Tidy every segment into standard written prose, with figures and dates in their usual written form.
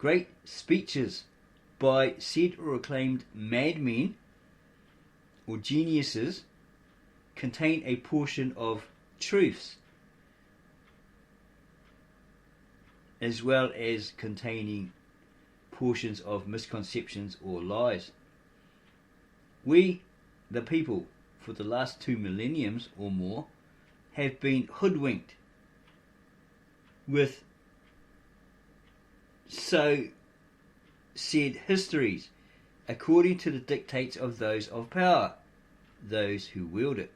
great speeches by said or acclaimed madmen or geniuses contain a portion of truths, as well as containing portions of misconceptions or lies. We, the people, for the last 2 millenniums or more, have been hoodwinked with so said histories according to the dictates of those of power, those who wield it,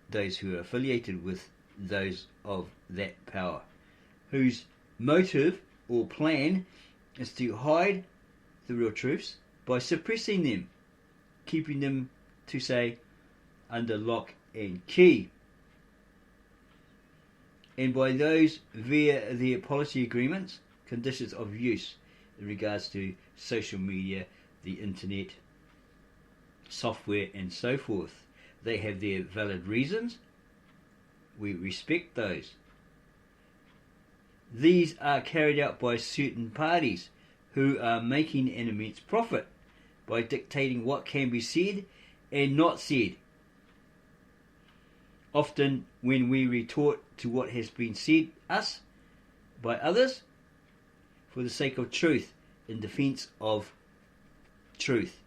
those who are affiliated with those of that power, whose motive or plan is to hide the real truths by suppressing them, keeping them, to say, under lock and key, and by those via their policy agreements, conditions of use in regards to social media, the internet, software and so forth. They have their valid reasons. We respect those. These are carried out by certain parties who are making an immense profit by dictating what can be said and not said. Often when we retort to what has been said us by others for the sake of truth, in defence of truth.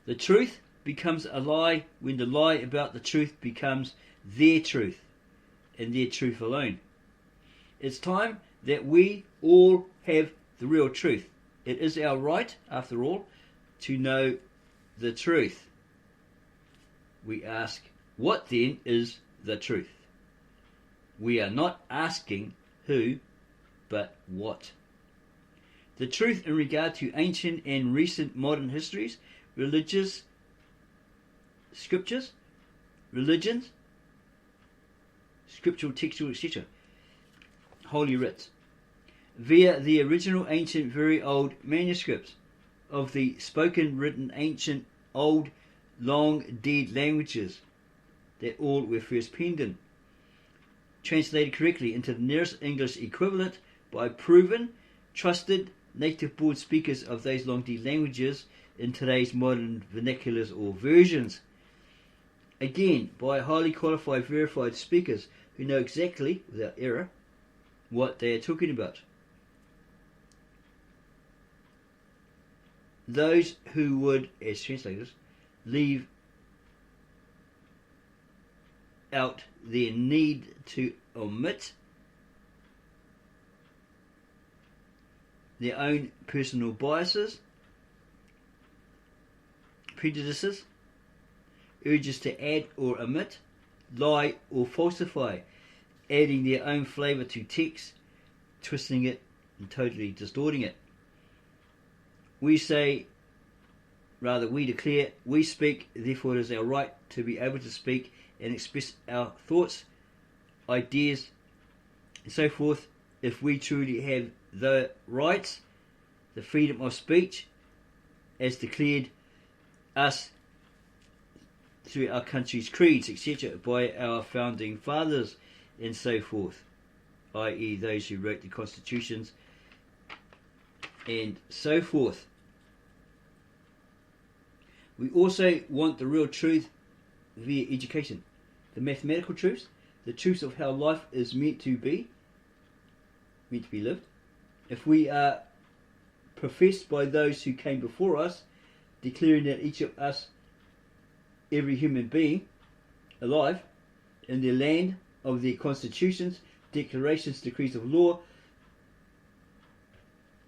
The truth becomes a lie when the lie about the truth becomes their truth, and their truth alone. It's time that we all have the real truth. It is our right, after all, to know the truth. We ask, what then is the truth? We are not asking who, but what. The truth in regard to ancient and recent modern histories, religious scriptures, religions, scriptural, textual, etc., holy writs, via the original ancient very old manuscripts of the spoken, written, ancient, old, long dead languages that all were first penned in, translated correctly into the nearest English equivalent by proven, trusted, native-born speakers of those long dead languages in today's modern vernaculars or versions. Again, by highly qualified, verified speakers who know exactly, without error, what they are talking about. Those who would, as translators, leave out their need to omit their own personal biases, prejudices, urges to add or omit, lie or falsify, adding their own flavour to text, twisting it and totally distorting it. We declare, we speak, therefore it is our right to be able to speak and express our thoughts, ideas, and so forth, if we truly have the rights, the freedom of speech, as declared us through our country's creeds, etc., by our founding fathers, and so forth, i.e. those who wrote the constitutions, and so forth. We also want the real truth via education, the mathematical truths, the truths of how life is meant to be lived. If we are professed by those who came before us, declaring that each of us, every human being alive in the land of their constitutions, declarations, decrees of law,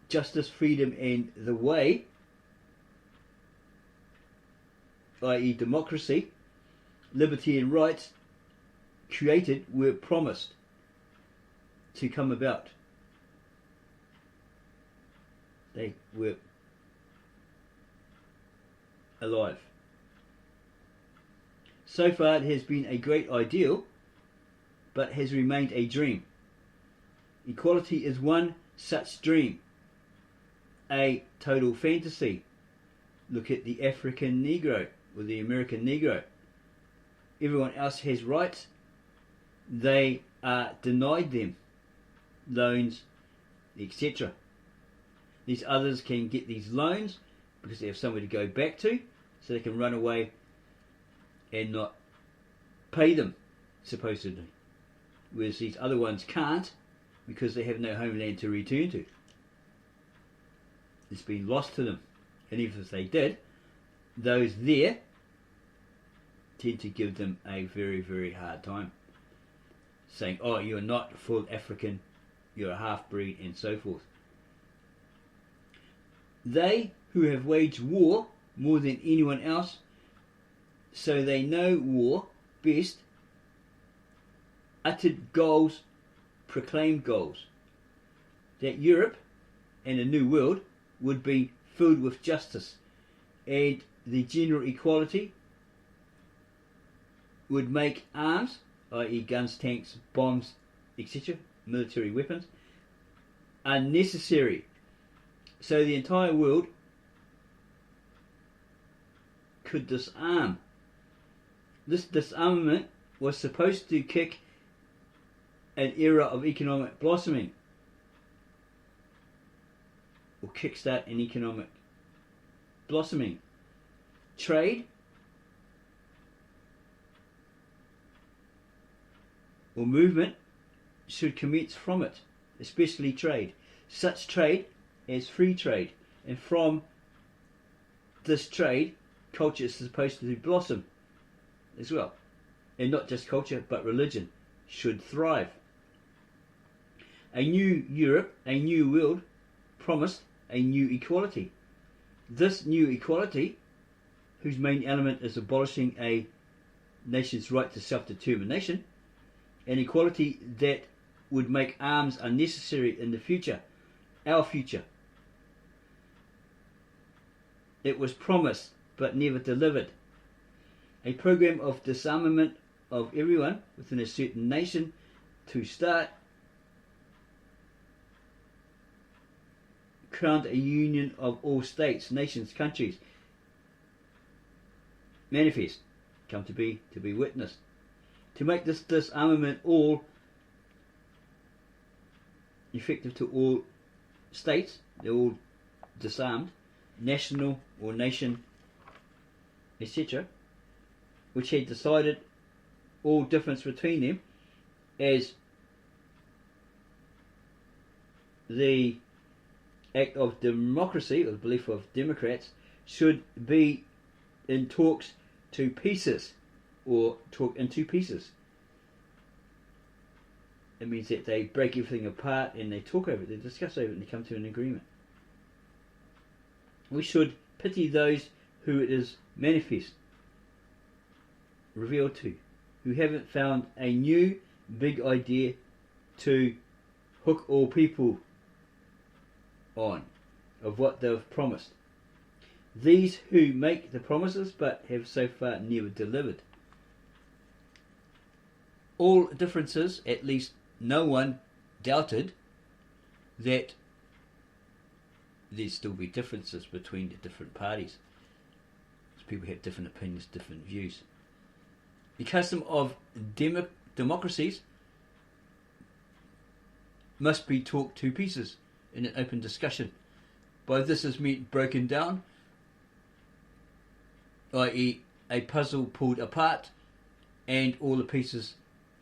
justice, freedom, and the way, i.e. democracy, liberty and rights created, were promised to come about. They were alive. So far it has been a great ideal, but has remained a dream. Equality is one such dream, a total fantasy. Look at the African Negro or the American Negro. Everyone else has rights. They are denied them. loans, etc. These others can get these loans because they have somewhere to go back to, so they can run away and not pay them, supposedly. Whereas these other ones can't because they have no homeland to return to. It's been lost to them. And even if they did, those there tend to give them a very, very hard time, saying, oh, you're not full African, you're a half-breed, and so forth. They who have waged war more than anyone else, so they know war best, uttered goals, proclaimed goals, that Europe and a new world would be filled with justice, and the general equality would make arms, i.e. guns, tanks, bombs, etc., military weapons, unnecessary. So the entire world could disarm. This disarmament was supposed to kick an era of economic blossoming, or kickstart an economic blossoming. Trade or movement should commence from it, especially trade. Such trade as free trade, and from this trade, culture is supposed to blossom as well. And not just culture, but religion should thrive. A new Europe, a new world, promised a new equality. This new equality, whose main element is abolishing a nation's right to self-determination, an equality that would make arms unnecessary in the future, our future. It was promised but never delivered. A program of disarmament of everyone within a certain nation to start crowned a union of all states, nations, countries, manifest, come to be witnessed. To make this disarmament all effective to all states, they're all disarmed, national or nation, etc., which had decided all difference between them as the act of democracy, or the belief of Democrats, should be in talks to pieces, or talk into pieces. It means that they break everything apart and they talk over it, they discuss over it, and they come to an agreement. We should pity those who it is manifest, revealed to, who haven't found a new big idea to hook all people on of what they've promised. These who make the promises but have so far never delivered. All differences, at least no one doubted that there'd still be differences between the different parties. People have different opinions, different views. The custom of democracies must be talked to pieces in an open discussion. By this is meant broken down, i.e. a puzzle pulled apart and all the pieces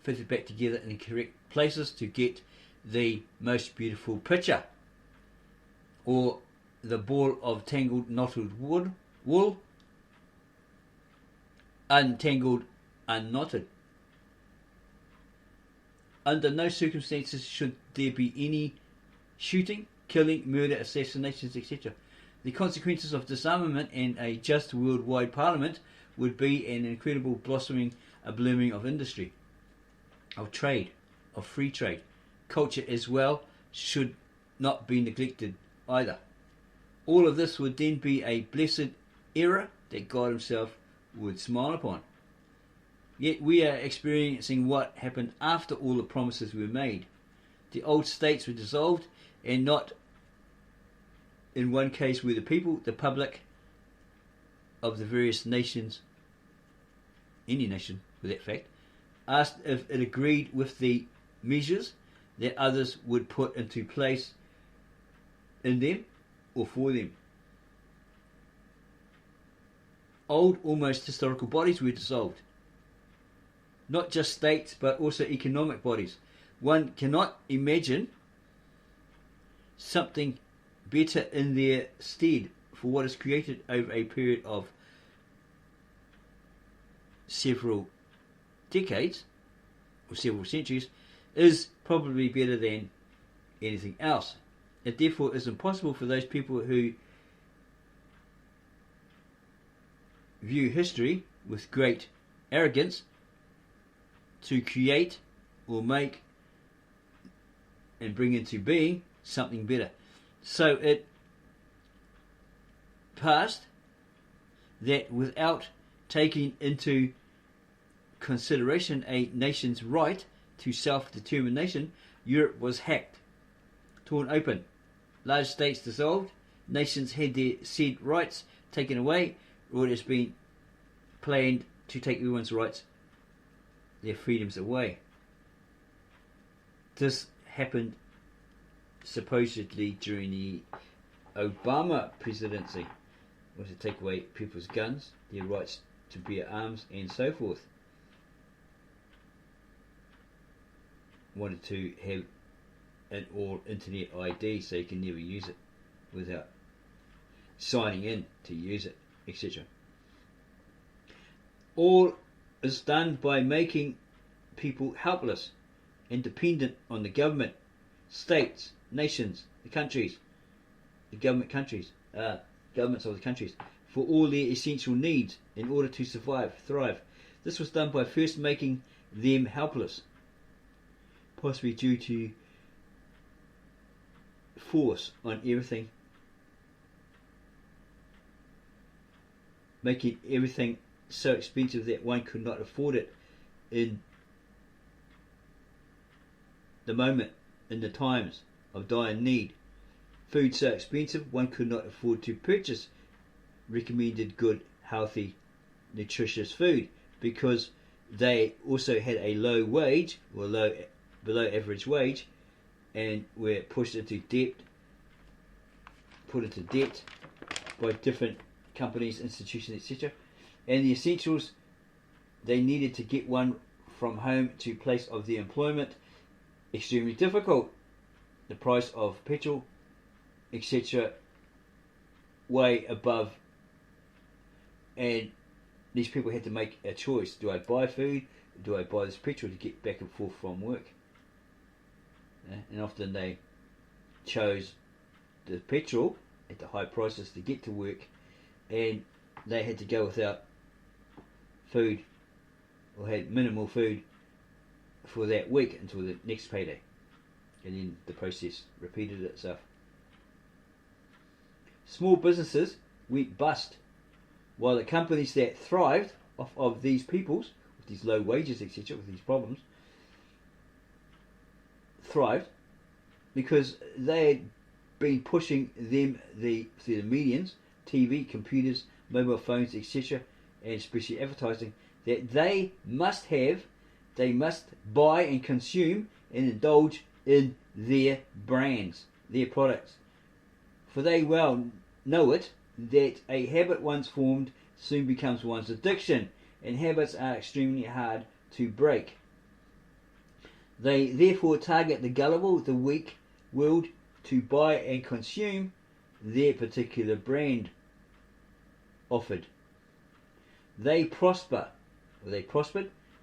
fitted back together in the correct places to get the most beautiful picture, or the ball of tangled knotted wool, untangled, unknotted. Under no circumstances should there be any shooting, killing, murder, assassinations, etc. The consequences of disarmament and a just worldwide parliament would be an incredible blossoming, a blooming of industry, of trade, of free trade. Culture as well should not be neglected either. All of this would then be a blessed era that God himself would smile upon. Yet we are experiencing what happened after all the promises were made. The old states were dissolved, and not in one case were the people, the public of the various nations, any nation for that fact, asked if it agreed with the measures, that others would put into place in them or for them. Old, almost historical bodies were dissolved. Not just states, but also economic bodies. One cannot imagine something better in their stead for what is created over a period of several decades or several centuries is probably better than anything else. It therefore is impossible for those people who view history with great arrogance to create or make and bring into being something better. So it passed that without taking into consideration a nation's right to self-determination, Europe was hacked, torn open, large states dissolved, nations had their said rights taken away, or it has been planned to take everyone's rights, their freedoms away. This happened supposedly during the Obama presidency, was to take away people's guns, their rights to bear arms and so forth. Wanted to have an all internet ID so you can never use it without signing in to use it, etc. All is done by making people helpless and dependent on the government, states, nations, the countries, the governments of the countries, for all their essential needs in order to survive, thrive. This was done by first making them helpless, possibly due to force on everything, making everything so expensive that one could not afford it in the moment, in the times of dire need. Food so expensive one could not afford to purchase recommended good, healthy, nutritious food, because they also had a low wage or below average wage, and were pushed into debt, put into debt by different companies, institutions, etc. And the essentials they needed to get one from home to place of their employment, extremely difficult. The price of petrol, etc., way above, and these people had to make a choice. Do I buy food? Do I buy this petrol to get back and forth from work? And often they chose the petrol at the high prices to get to work, and they had to go without food or had minimal food for that week until the next payday, and then the process repeated itself. Small businesses went bust, while the companies that thrived off of these peoples with these low wages, etc., with these problems, thrived because they had been pushing them through the mediums, TV, computers, mobile phones, etc., and especially advertising, that they must buy and consume and indulge in their brands, their products. For they well know it, that a habit once formed soon becomes one's addiction, and habits are extremely hard to break. They therefore target the gullible, the weak-willed, to buy and consume their particular brand offered. They prospered.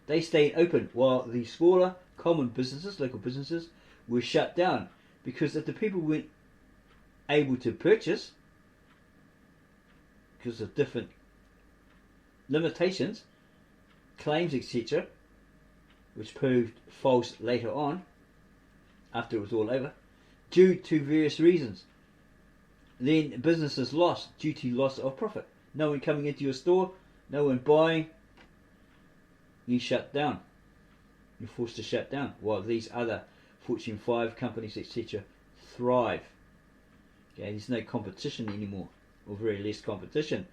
They stayed open, while the smaller, common businesses, local businesses, were shut down, because if the people weren't able to purchase, because of different limitations, claims, etc., which proved false later on, after it was all over, due to various reasons, then businesses lost due to loss of profit. No one coming into your store, no one buying, you shut down. You're forced to shut down, while these other Fortune 5 companies, etc., thrive. Okay, there's no competition anymore, or very less competition,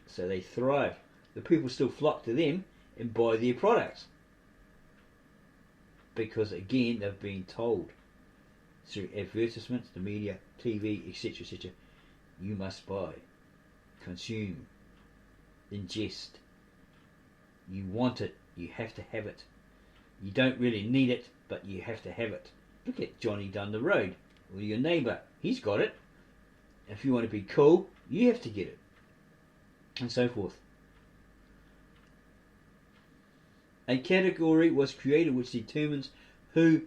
so they thrive. The people still flock to them and buy their products, because again they've been told through advertisements, the media, TV, etc., etc. You must buy, consume, ingest. You want it, you have to have it. You don't really need it, but you have to have it. Look at Johnny down the road, or your neighbour. He's got it. If you want to be cool, you have to get it. And so forth. A category was created which determines who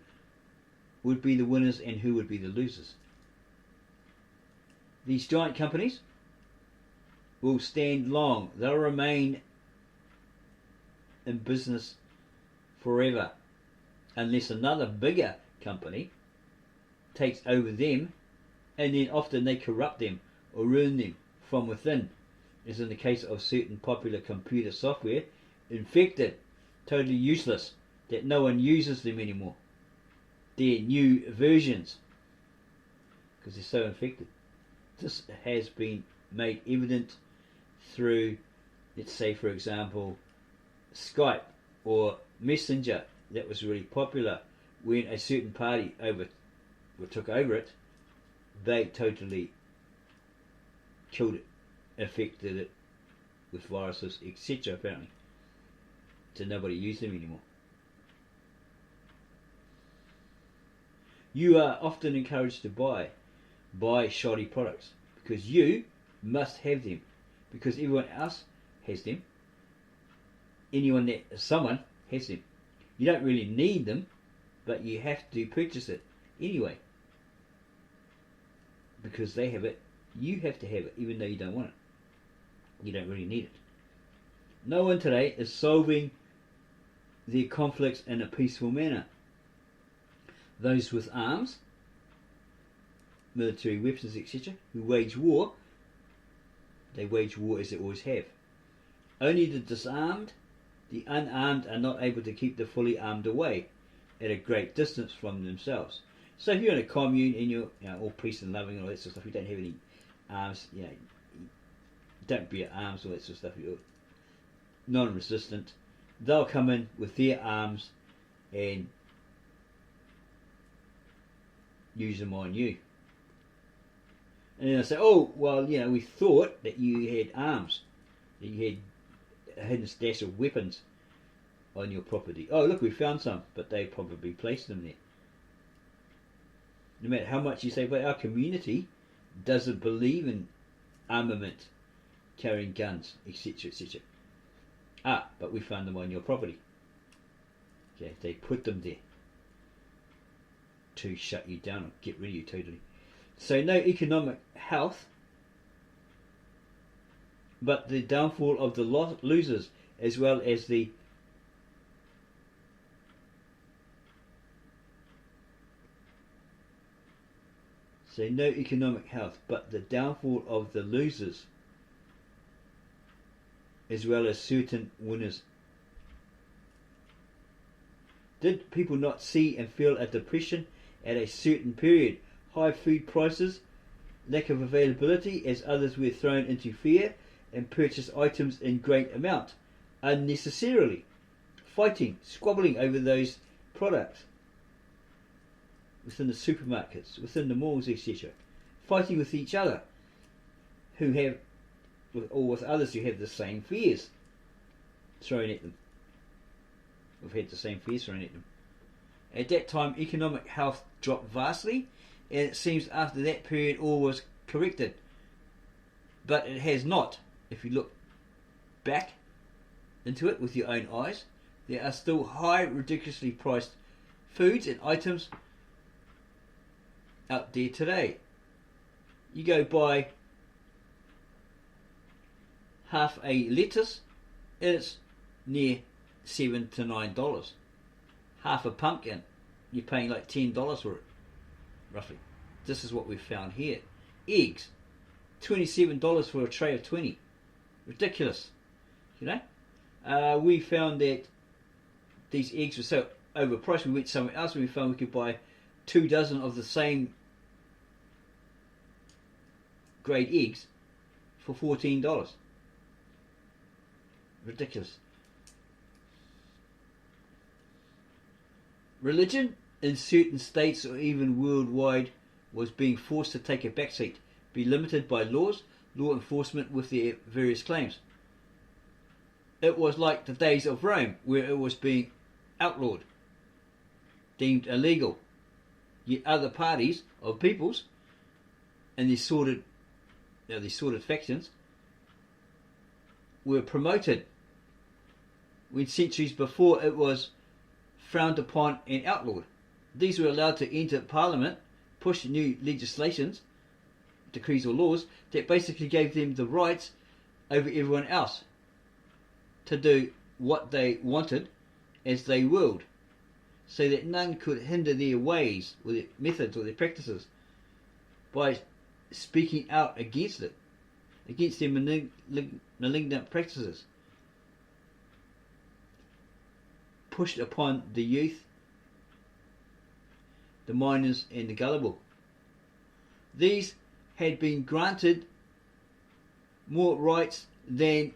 would be the winners and who would be the losers. These giant companies will stand long. They'll remain in business forever unless another bigger company takes over them, and then often they corrupt them or ruin them from within, as in the case of certain popular computer software, infected, totally useless, that no one uses them anymore. Their new versions, because they're so infected. This has been made evident through, let's say for example, Skype or Messenger. That was really popular. When a certain party took over it, they totally killed it, infected it with viruses, etc. apparently. So nobody used them anymore. You are often encouraged to buy shoddy products because you must have them, because everyone else has them. Someone has them. You don't really need them, but you have to purchase it anyway. Because they have it, you have to have it, even though you don't want it. You don't really need it. No one today is solving their conflicts in a peaceful manner. Those with arms, military weapons, etc., who wage war, they wage war as they always have. Only the disarmed, the unarmed, are not able to keep the fully armed away at a great distance from themselves. So if you're in a commune and you're all peace and loving and all that sort of stuff, you don't have any arms, don't bear arms, all that sort of stuff, you're non-resistant, they'll come in with their arms and use them on you. And then they'll say, oh, well, we thought that you had arms, that you had a hidden stash of weapons on your property. Oh, look, we found some, but they probably placed them there. No matter how much you say, but our community doesn't believe in armament, carrying guns, etc., etc. But we found them on your property. Okay, they put them there to shut you down or get rid of you totally. So no economic health, but the downfall of the losers, as well as the no economic health, but the downfall of the losers, as well as certain winners. Did people not see and feel a depression at a certain period? High food prices, lack of availability, as others were thrown into fear and purchased items in great amount unnecessarily, fighting, squabbling over those products within the supermarkets, within the malls, etc., fighting with each other who have, or with others who have the same fears thrown at them. We've had the same fears thrown at them. At that time, economic health dropped vastly, and it seems after that period all was corrected. But it has not. If you look back into it with your own eyes, there are still high, ridiculously priced foods and items out there today. You go buy half a lettuce and it's near $7 to $9. Half a pumpkin, you're paying like $10 for it, roughly. This is what we've found here. Eggs, $27 for a tray of 20. Ridiculous, we found that these eggs were so overpriced. We went somewhere else and we found we could buy 2 dozen of the same grade eggs for $14. Ridiculous. Religion in certain states or even worldwide was being forced to take a backseat, be limited by law enforcement with their various claims. It was like the days of Rome, where it was being outlawed, deemed illegal. Yet other parties of peoples and these sordid factions were promoted, when centuries before it was frowned upon and outlawed. These were allowed to enter Parliament, push new legislations, decrees or laws that basically gave them the rights over everyone else to do what they wanted as they willed, so that none could hinder their ways or their methods or their practices by speaking out against it, against their malignant practices pushed upon the youth, the minors and the gullible. These had been granted more rights to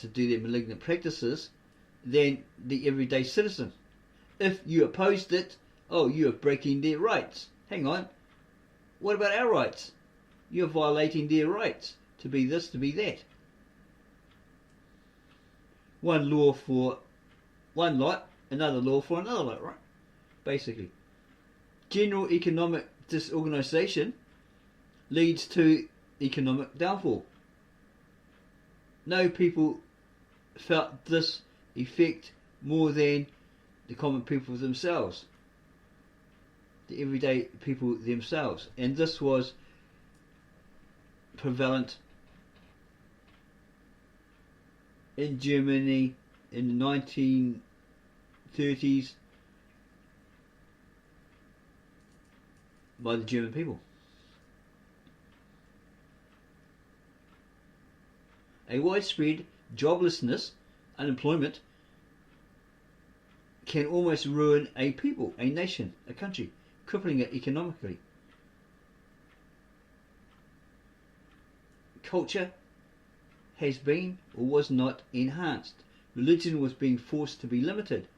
do their malignant practices than the everyday citizen. If you opposed it, you are breaking their rights. Hang on, what about our rights? You're violating their rights to be this, to be that. One law for one lot, another law for another lot, right? Basically. General economic disorganisation leads to economic downfall. No people felt this effect more than the common people themselves, the everyday people themselves, and this was prevalent in Germany in the 1930s by the German people. A widespread joblessness, unemployment, can almost ruin a people, a nation, a country, crippling it economically. Culture has been or was not enhanced. Religion was being forced to be limited.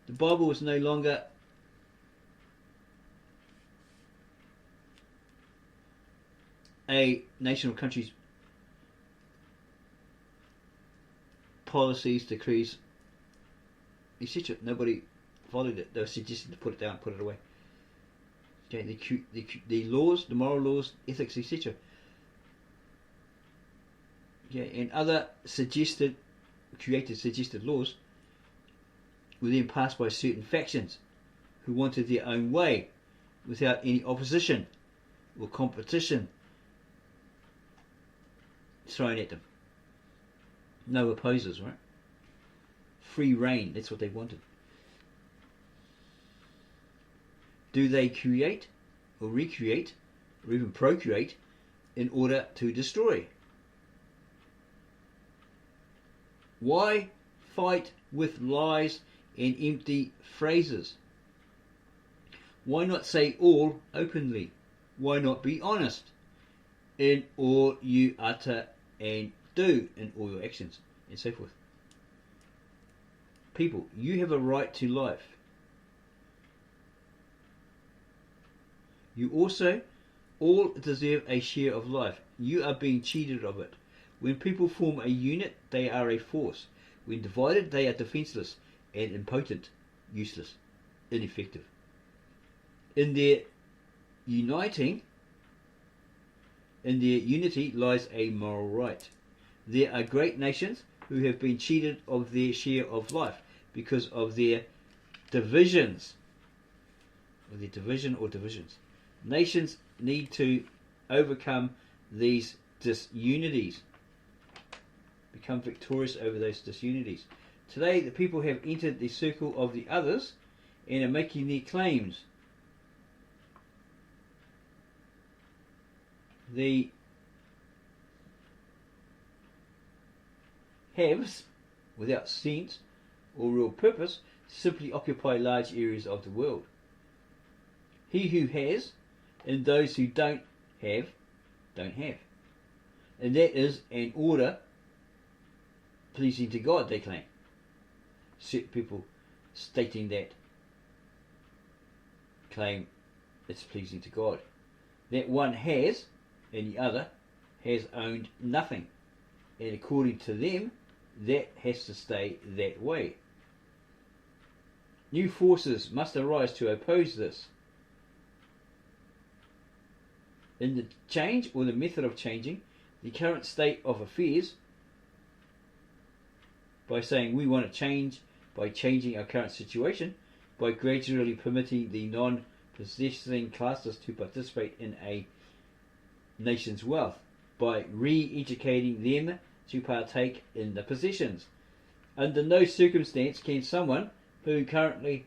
The Bible was no longer a nation or country's policies, decrees, etc. Nobody followed it. They were suggested to put it down, put it away. Okay, the laws, the moral laws, ethics, etc. Okay, and other suggested laws were then passed by certain factions who wanted their own way without any opposition or competition thrown at them. No opposers, right? Free reign, that's what they wanted. Do they create or recreate or even procreate in order to destroy? Why fight with lies and empty phrases? Why not say all openly? Why not be honest in all you utter and do in all your actions, and so forth? People, you have a right to life. You also all deserve a share of life. You are being cheated of it. When people form a unit, they are a force. When divided, they are defenceless and impotent, useless, ineffective. In their unity lies a moral right. There are great nations who have been cheated of their share of life because of their divisions, or their divisions. Nations need to overcome these disunities, become victorious over those disunities. Today, the people have entered the circle of the others and are making their claims. The haves, without sense or real purpose, simply occupy large areas of the world. He who has, and those who don't have. And that is an order pleasing to God, they claim. certain people stating that claim it's pleasing to God. That one has, and the other has owned nothing. And according to them, that has to stay that way. New forces must arise to oppose this. In the change or the method of changing the current state of affairs, by saying we want to change, by changing our current situation, by gradually permitting the non-possessing classes to participate in a nation's wealth, by re-educating them to partake in the possessions. Under no circumstance can someone who currently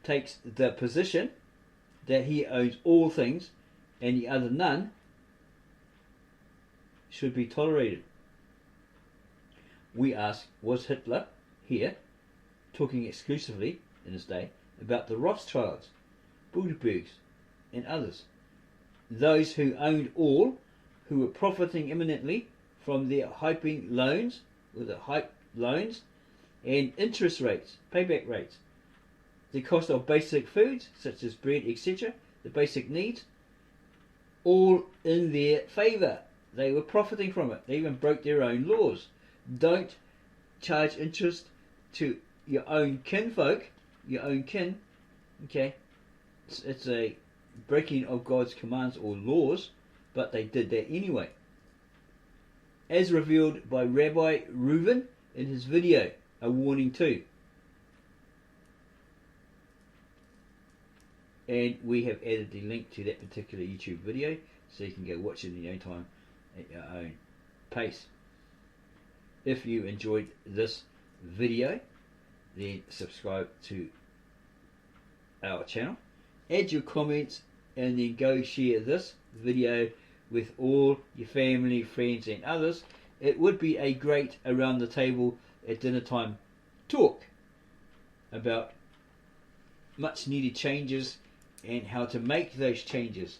takes the position that he owns all things and the other none should be tolerated. We ask, was Hitler here talking exclusively in his day about the Rothschilds, Bilderbergs and others, those who owned all, who were profiting eminently from their hyping loans, or the hype loans and interest rates, payback rates, the cost of basic foods such as bread, etc., the basic needs, all in their favour. They were profiting from it. They even broke their own laws. Don't charge interest to your own kinfolk, your own kin. Okay, it's a breaking of God's commands or laws, but they did that anyway. As revealed by Rabbi Reuven in his video, A Warning Too. And we have added the link to that particular YouTube video so you can go watch it in your own time at your own pace. If you enjoyed this video, then subscribe to our channel, add your comments, and then go share this video with all your family, friends and others. It would be a great around the table at dinner time talk about much needed changes and how to make those changes